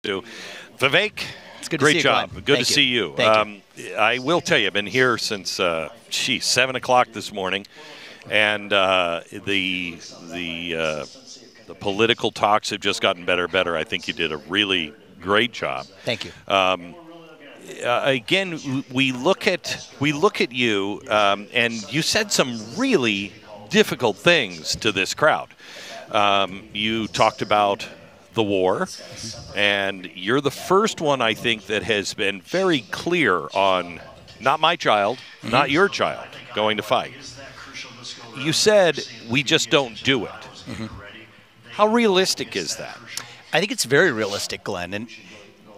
to. Vivek, it's good great to see job. You, good to see you. I will tell you, I've been here since 7 o'clock this morning, and the political talks have just gotten better and better. I think you did a really great job. Thank you. Again, we look at you, and you said some really difficult things to this crowd. You talked about the war, and you're the first one, I think, that has been very clear on not my child, not your child, going to fight. You said we just don't do it. How realistic is that? I think it's very realistic, Glenn. And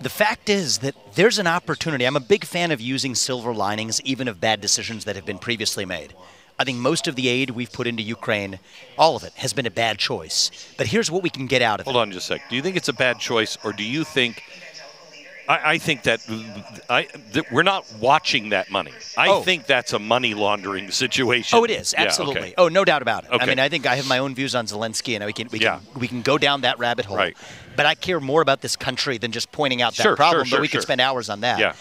the fact is that there's an opportunity. I'm a big fan of using silver linings, even of bad decisions that have been previously made. I think most of the aid we've put into Ukraine, all of it, has been a bad choice. But here's what we can get out of it. Hold on just a sec. Do you think it's a bad choice, or do you think... I think that we're not watching that money. I think that's a money laundering situation. Oh, it is, absolutely. Yeah, okay. Oh, no doubt about it. Okay. I mean, I think I have my own views on Zelensky, and we can go down that rabbit hole. Right. But I care more about this country than just pointing out that problem, but we could spend hours on that. Yeah.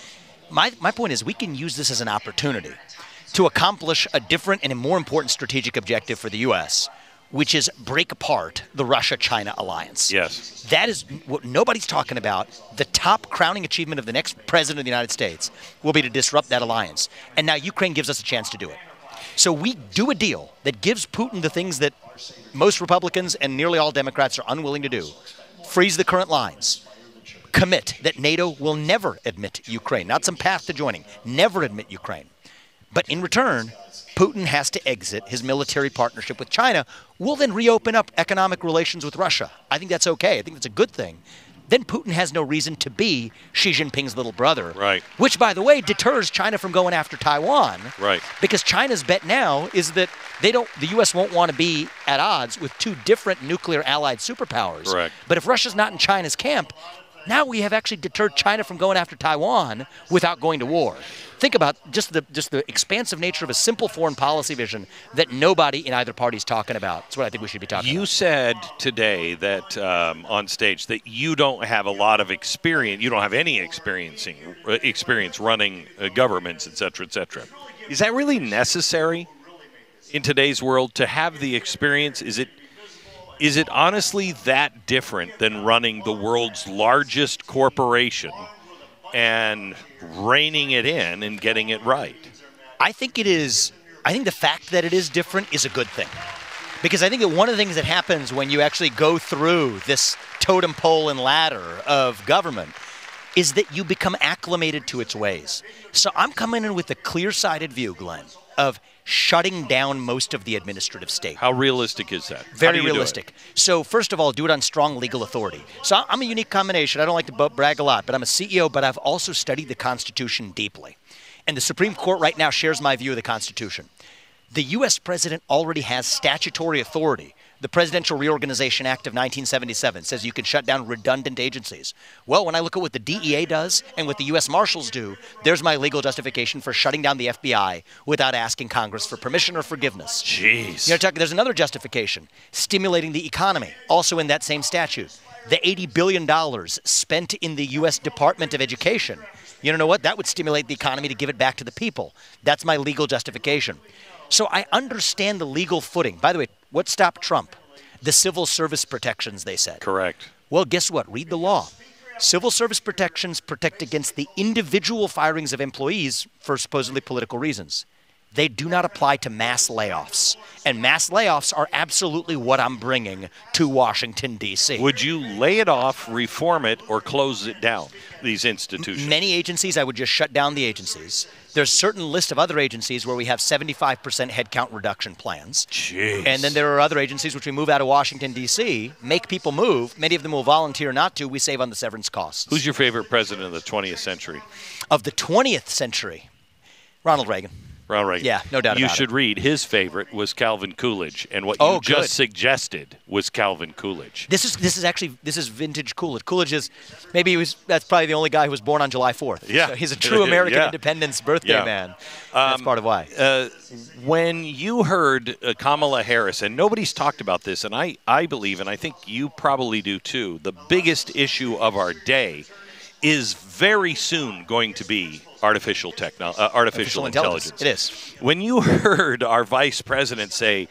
My point is we can use this as an opportunity to accomplish a different and a more important strategic objective for the U.S., which is break apart the Russia-China alliance. Yes. That is what nobody's talking about. The top crowning achievement of the next president of the United States will be to disrupt that alliance. And now Ukraine gives us a chance to do it. So we do a deal that gives Putin the things that most Republicans and nearly all Democrats are unwilling to do. Freeze the current lines. Commit that NATO will never admit Ukraine. Not some path to joining. Never admit Ukraine. But in return, Putin has to exit his military partnership with China. We'll then reopen up economic relations with Russia. I think that's okay. I think that's a good thing. Then Putin has no reason to be Xi Jinping's little brother. Right. Which, by the way, deters China from going after Taiwan. Right. Because China's bet now is that the U.S. won't want to be at odds with two different nuclear allied superpowers. Correct. But if Russia's not in China's camp, now we have actually deterred China from going after Taiwan without going to war. Think about just the expansive nature of a simple foreign policy vision that nobody in either party is talking about. That's what I think we should be talking about. You said today that on stage that you don't have a lot of experience. You don't have any experience running governments, et cetera, et cetera. Is that really necessary in today's world to have the experience? Is it honestly that different than running the world's largest corporation and reining it in and getting it right? I think it is. I think the fact that it is different is a good thing. Because I think that one of the things that happens when you actually go through this totem pole and ladder of government is that you become acclimated to its ways. So I'm coming in with a clear-sighted view, Glenn, of shutting down most of the administrative state. How realistic is that? Very realistic. So first of all, do it on strong legal authority. So I'm a unique combination. I don't like to brag a lot, but I'm a CEO, but I've also studied the Constitution deeply. And the Supreme Court right now shares my view of the Constitution. The U.S. president already has statutory authority. The Presidential Reorganization Act of 1977 says you can shut down redundant agencies. Well, when I look at what the DEA does and what the U.S. Marshals do, there's my legal justification for shutting down the FBI without asking Congress for permission or forgiveness. Jeez. There's another justification, stimulating the economy, also in that same statute. The $80 billion spent in the U.S. Department of Education, you know what? That would stimulate the economy to give it back to the people. That's my legal justification. So I understand the legal footing. By the way, what stopped Trump? The civil service protections, they said. Correct. Well, guess what? Read the law. Civil service protections protect against the individual firings of employees for supposedly political reasons. They do not apply to mass layoffs. And mass layoffs are absolutely what I'm bringing to Washington, D.C. Would you lay it off, reform it, or close it down, these institutions? Many agencies, I would just shut down the agencies. There's a certain list of other agencies where we have 75% headcount reduction plans. Jeez. And then there are other agencies which we move out of Washington, D.C., make people move. Many of them will volunteer not to. We save on the severance costs. Who's your favorite president of the 20th century? Of the 20th century? Ronald Reagan. All right. Yeah, no doubt about it. You should read. His favorite was Calvin Coolidge, and what you just suggested was Calvin Coolidge. This is vintage Coolidge. Coolidge is that's probably the only guy who was born on July 4th. Yeah. So he's a true American independence birthday man. That's part of why. When you heard Kamala Harris, and nobody's talked about this, and I believe, and I think you probably do too, the biggest issue of our day is very soon going to be artificial intelligence. It is. When you heard our vice president say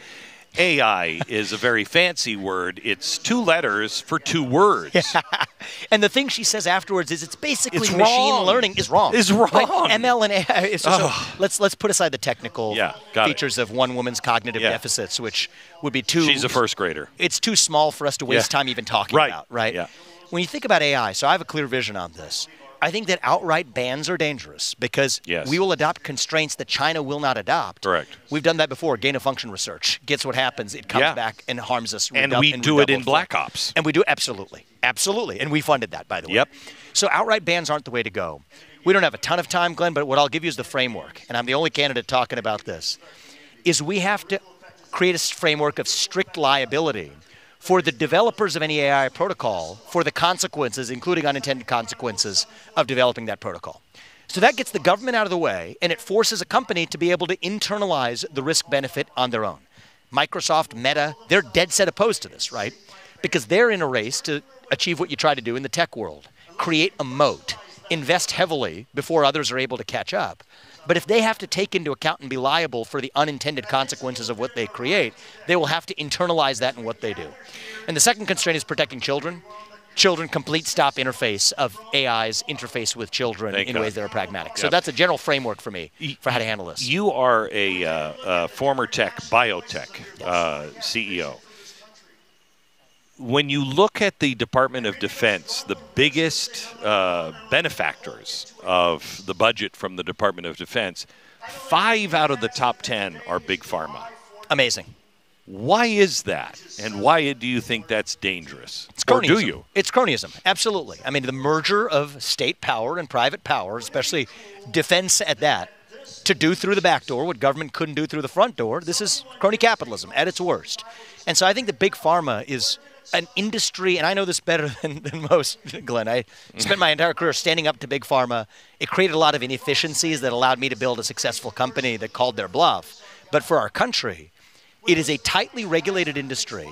AI is a very fancy word, it's 2 letters for 2 words. Yeah. And the thing she says afterwards is it's basically It's machine wrong. learning is wrong. It's wrong. Right? ML and AI. So let's put aside the technical features of one woman's cognitive deficits, which would be too. She's a first grader. It's too small for us to waste time even talking about, right? Yeah. When you think about AI, so I have a clear vision on this. I think that outright bans are dangerous because we will adopt constraints that China will not adopt. Correct. We've done that before. Gain-of-function research. Guess what happens? It comes back and harms us. And we do it in Black Ops. And we do absolutely. And we funded that, by the way. Yep. So outright bans aren't the way to go. We don't have a ton of time, Glenn, but what I'll give you is the framework. And I'm the only candidate talking about this. Is we have to create a framework of strict liability for the developers of any AI protocol for the consequences, including unintended consequences, of developing that protocol. So that gets the government out of the way, and it forces a company to be able to internalize the risk-benefit on their own. Microsoft, Meta, they're dead set opposed to this, right? Because they're in a race to achieve what you try to do in the tech world, create a moat, invest heavily before others are able to catch up. But if they have to take into account and be liable for the unintended consequences of what they create, they will have to internalize that in what they do. And the second constraint is protecting children. Children, complete stop interface of AI's interface with children in ways that are pragmatic. So that's a general framework for me for how to handle this. You are a former biotech CEO. When you look at the Department of Defense, the biggest benefactors of the budget from the Department of Defense, 5 out of the top 10 are big pharma. Amazing. Why is that? And why do you think that's dangerous? It's cronyism. Or do you? It's cronyism, absolutely. I mean, the merger of state power and private power, especially defense at that, to do through the back door what government couldn't do through the front door, this is crony capitalism at its worst. And so I think that big pharma is an industry, and I know this better than most, Glenn. I spent my entire career standing up to big pharma. It created a lot of inefficiencies that allowed me to build a successful company that called their bluff. But for our country, it is a tightly regulated industry,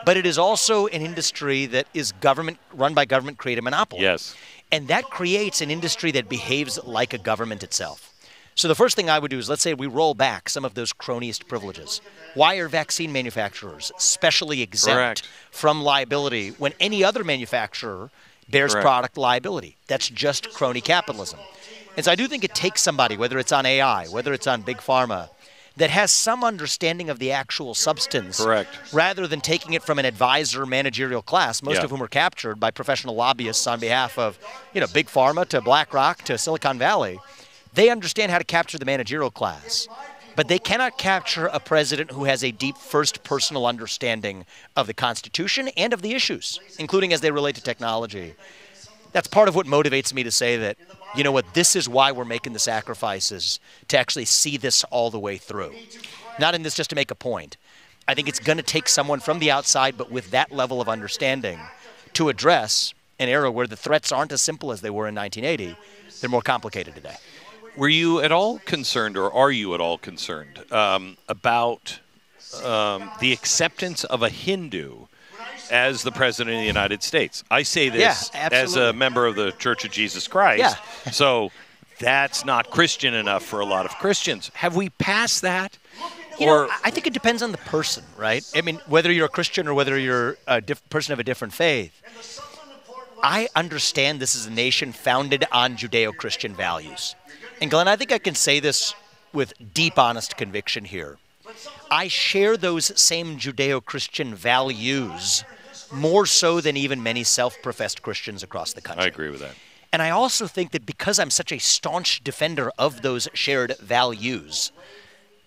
but it is also an industry that is run by government-created monopoly. Yes. And that creates an industry that behaves like a government itself. So the first thing I would do is, let's say we roll back some of those cronyist privileges. Why are vaccine manufacturers specially exempt from liability when any other manufacturer bears product liability? That's just crony capitalism. And so I do think it takes somebody, whether it's on AI, whether it's on big pharma, that has some understanding of the actual substance, rather than taking it from an advisor managerial class, most of whom are captured by professional lobbyists on behalf of, big pharma to BlackRock to Silicon Valley. They understand how to capture the managerial class, but they cannot capture a president who has a deep first personal understanding of the Constitution and of the issues, including as they relate to technology. That's part of what motivates me to say that, you know what, this is why we're making the sacrifices to actually see this all the way through. Not in this just to make a point. I think it's going to take someone from the outside, but with that level of understanding, to address an era where the threats aren't as simple as they were in 1980. They're more complicated today. Were you at all concerned, or are you at all concerned, about the acceptance of a Hindu as the President of the United States? I say this as a member of the Church of Jesus Christ, so that's not Christian enough for a lot of Christians. Have we passed that? I think it depends on the person, right? I mean, whether you're a Christian or whether you're a person of a different faith. I understand this is a nation founded on Judeo-Christian values. And Glenn, I think I can say this with deep, honest conviction here. I share those same Judeo-Christian values more so than even many self-professed Christians across the country. I agree with that. And I also think that because I'm such a staunch defender of those shared values,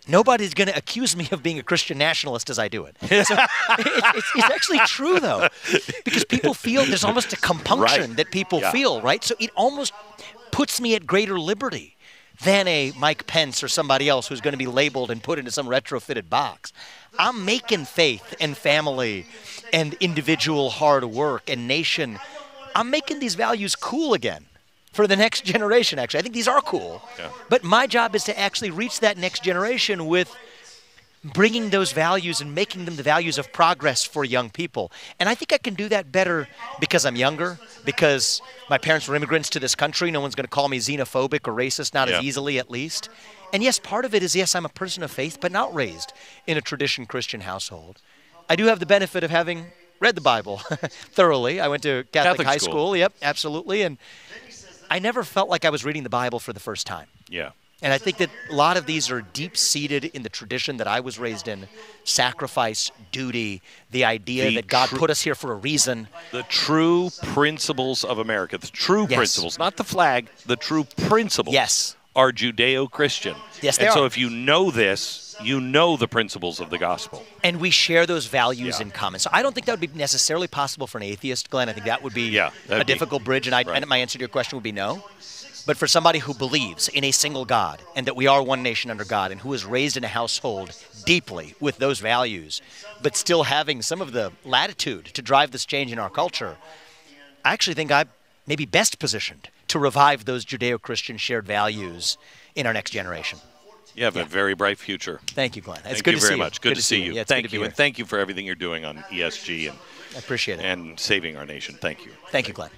nobody's going to accuse me of being a Christian nationalist as I do it. So it's actually true, though, because people feel there's almost a compunction that people feel, right? So it almost puts me at greater liberty than a Mike Pence or somebody else who's going to be labeled and put into some retrofitted box. I'm making faith and family and individual hard work and nation. I'm making these values cool again for the next generation, actually. I think these are cool. Yeah. But my job is to actually reach that next generation with bringing those values and making them the values of progress for young people. And I think I can do that better because I'm younger, because my parents were immigrants to this country. No one's going to call me xenophobic or racist, not as easily at least. And yes, part of it is, yes, I'm a person of faith, but not raised in a tradition Christian household. I do have the benefit of having read the Bible thoroughly. I went to Catholic high school. Yep, absolutely. And I never felt like I was reading the Bible for the first time. Yeah. And I think that a lot of these are deep-seated in the tradition that I was raised in. Sacrifice, duty, the idea that God put us here for a reason. The true principles of America, the true principles, not the flag, the true principles are Judeo-Christian. Yes, they are. And so if you know this, you know the principles of the gospel. And we share those values in common. So I don't think that would be necessarily possible for an atheist, Glenn. I think that would be a difficult bridge, and, and my answer to your question would be no. But for somebody who believes in a single God and that we are one nation under God and who is raised in a household deeply with those values, but still having some of the latitude to drive this change in our culture, I actually think I'm maybe best positioned to revive those Judeo-Christian shared values in our next generation. You have a very bright future. Thank you, Glenn. It's Thank good you to very see much. Good to see you. Yeah, thank you, and thank you for everything you're doing on ESG and I appreciate it. And saving our nation. Thank you. Thank you, Glenn.